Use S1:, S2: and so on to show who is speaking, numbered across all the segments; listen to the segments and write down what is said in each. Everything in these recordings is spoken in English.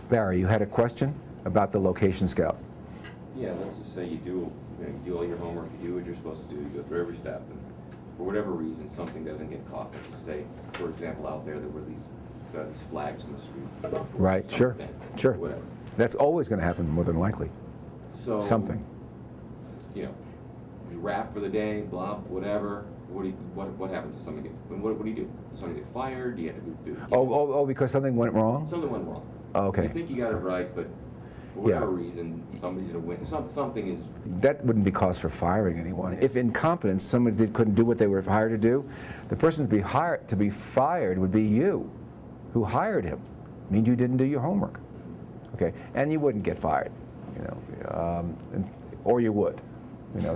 S1: Barry, you had a question about the location scout.
S2: Yeah, let's just say you do all your homework, you do what you're supposed to do, you go through every step, and for whatever reason, something doesn't get caught. Let's just say, for example, out there were these flags in the street.
S1: Right, sure,
S2: Event,
S1: sure.
S2: Whatever.
S1: That's always going to happen, more than likely.
S2: So,
S1: Something.
S2: You wrap for the day, blah, whatever. What happens to somebody? What do you do? Does somebody get fired? Do you have to do?
S1: Oh, because something went wrong?
S2: Something went wrong.
S1: Oh, okay.
S2: You think you got it right, but for whatever reason, somebody's going to win. Something is...
S1: That wouldn't be cause for firing anyone. If incompetence, somebody couldn't do what they were hired to do, the person to be fired would be you, who hired him. It means you didn't do your homework. Okay, and you wouldn't get fired, or you would,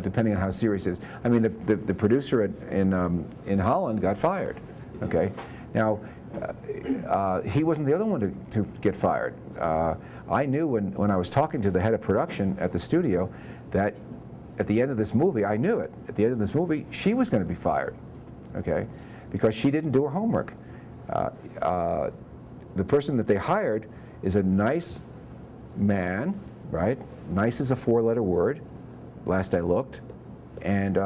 S1: depending on how serious it is. I mean, the producer in Holland got fired. Okay, now he wasn't the other one to get fired. I knew when I was talking to the head of production at the studio that at the end of this movie, I knew it. At the end of this movie, she was going to be fired. Okay, because she didn't do her homework. The person that they hired is a nice man, right? Nice is a four-letter word, last I looked, and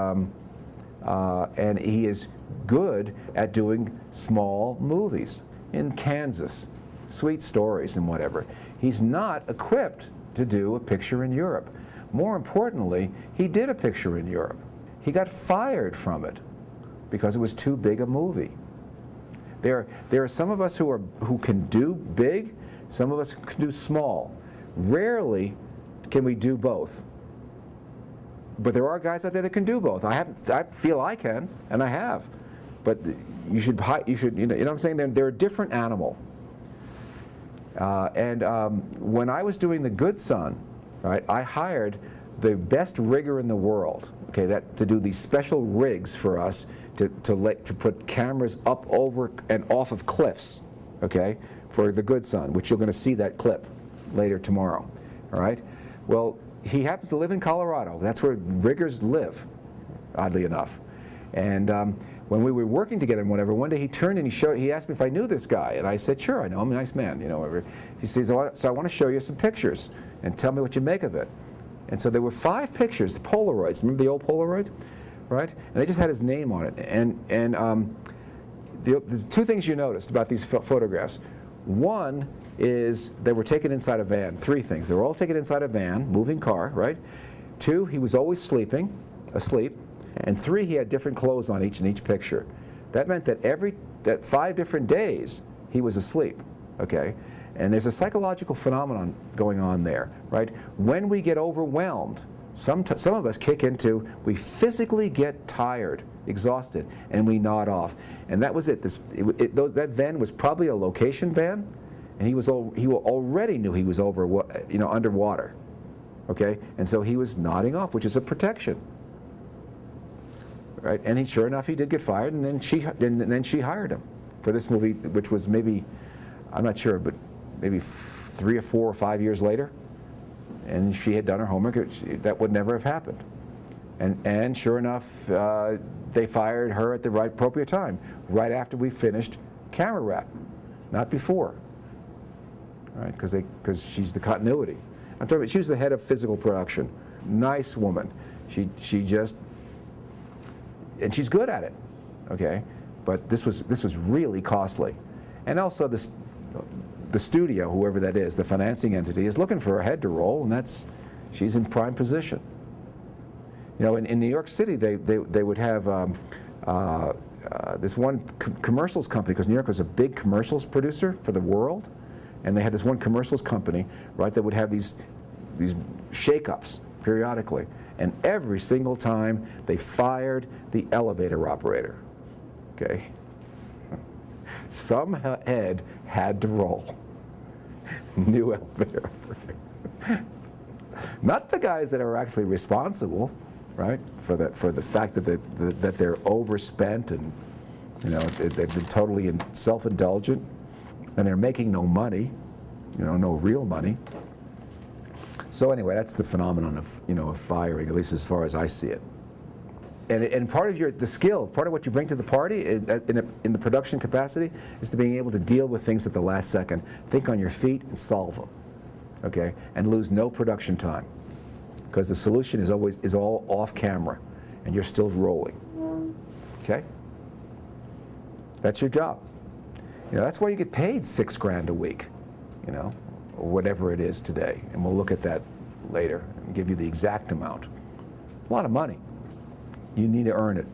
S1: he is good at doing small movies in Kansas, sweet stories and whatever. He's not equipped to do a picture in Europe. More importantly, he did a picture in Europe. He got fired from it because it was too big a movie. There are some of us who can do big, some of us can do small. Rarely can we do both. But there are guys out there that can do both. I feel I can, and I have. But you know what I'm saying? They're a different animal. When I was doing The Good Son, right, I hired the best rigger in the world, okay, to do these special rigs for us to put cameras up, over, and off of cliffs, okay, for The Good Son, which you're going to see that clip later tomorrow, all right? Well, he happens to live in Colorado. That's where riggers live, oddly enough. And when we were working together and whatever, one day he turned and he asked me if I knew this guy, and I said, sure, I know him, a nice man, whatever. He says, so I want to show you some pictures and tell me what you make of it. And so there were 5 pictures, Polaroids. Remember the old Polaroid? Right? And they just had his name on it. And the 2 things you noticed about these photographs. One is they were taken inside a van. 3 things. They were all taken inside a van, moving car, right? 2, he was always asleep. And 3, he had different clothes on in each picture. That meant that 5 different days he was asleep, okay? And there's a psychological phenomenon going on there, right? When we get overwhelmed, some of us kick into, we physically get tired, exhausted, and we nod off. And that was it. That van was probably a location van, and he already knew he was underwater, okay? And so he was nodding off, which is a protection, right? And sure enough, he did get fired, and then she hired him for this movie, which was maybe, I'm not sure, but maybe 3 or 4 or 5 years later. And she had done her homework. That would never have happened. And sure enough, they fired her at the appropriate time, right after we finished camera wrap, not before, right? Because she's the continuity. I'm talking about, she was the head of physical production. Nice woman. And she's good at it, okay? But this was really costly. And also the studio, whoever that is, the financing entity, is looking for a head to roll, and she's in prime position. In New York City, they would have this one commercials company, because New York was a big commercials producer for the world, and they had this one commercials company, right, that would have these shake-ups periodically, and every single time they fired the elevator operator, okay? Some head had to roll. New elevator operator. Not the guys that are actually responsible, right, for the fact that they're overspent and they've been totally self-indulgent and they're making no money, no real money. So anyway, that's the phenomenon of firing, at least as far as I see it. And part of the skill, part of what you bring to the party in the production capacity is to being able to deal with things at the last second. Think on your feet and solve them, okay? And lose no production time, because the solution is all off camera, and you're still rolling, okay? That's your job. That's why you get paid $6 grand a week, or whatever it is today. And we'll look at that later and give you the exact amount. A lot of money. You need to earn it.